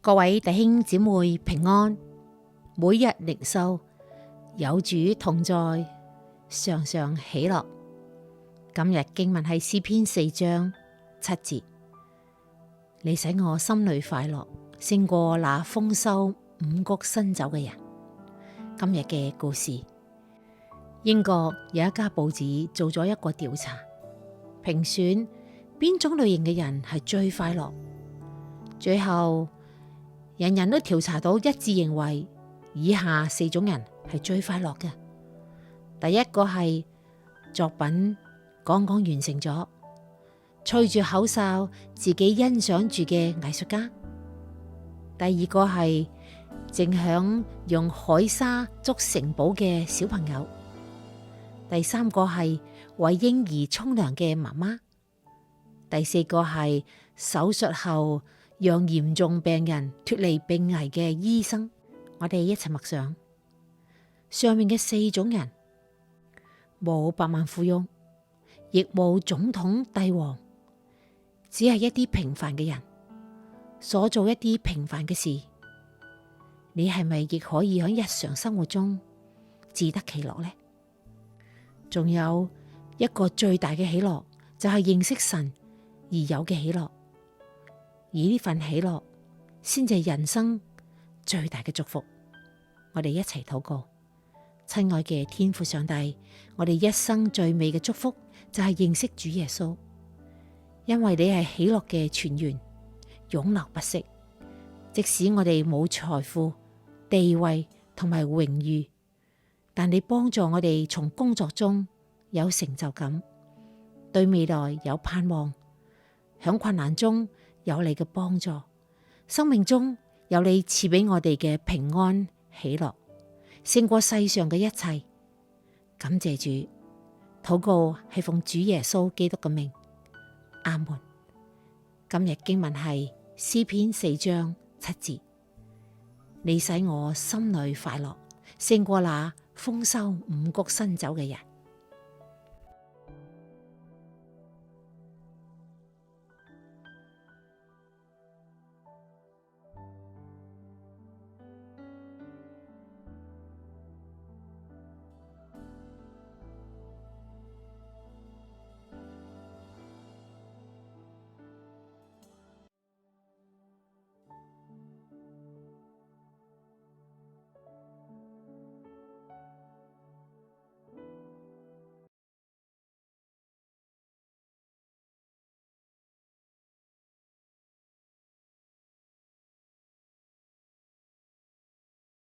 各位弟兄姊妹平安，每日靈修，有主同在，常常喜樂。今日經文係詩篇4章7節，你使我心裏快樂，勝過那豐收五穀新酒嘅人。今日嘅故事，英國有一家報紙做咗一個調查，評選邊種類型嘅人係最快樂。最後人人都調查到一致認為以下4種人係最快樂嘅。第一個係作品剛剛完成咗，吹住口哨自己欣賞住嘅藝術家。第二個係正響用海沙築城堡嘅小朋友。第三個係為嬰兒沖涼嘅媽媽。第四個係手術後讓嚴重病人脫離病危嘅醫生。我哋一齊默想，上面嘅4種人，冇百萬富翁，亦冇總統帝王，只係一啲平凡嘅人，所做一啲平凡嘅事。你係咪亦可以喺日常生活中自得其樂呢？仲有一個最大嘅喜樂，就係認識神而有嘅喜樂。而呢份喜樂先至係人生最大嘅祝福。我哋一齊禱告。親愛嘅天父上帝，我哋一生最美嘅祝福就係認識主耶穌，因為你係喜樂嘅泉源，永流不息。即使我哋冇財富、地位同埋榮譽，但你幫助我哋從工作中有成就感，對未來有盼望，響困難中有你嘅幫助，生命中有你賜俾我哋嘅平安喜樂，勝過世上嘅一切。感謝主，禱告係奉主耶穌基督嘅名，阿門。今日經文係詩篇4章7節，你使我心裏快樂，勝過那豐收五穀新酒嘅人。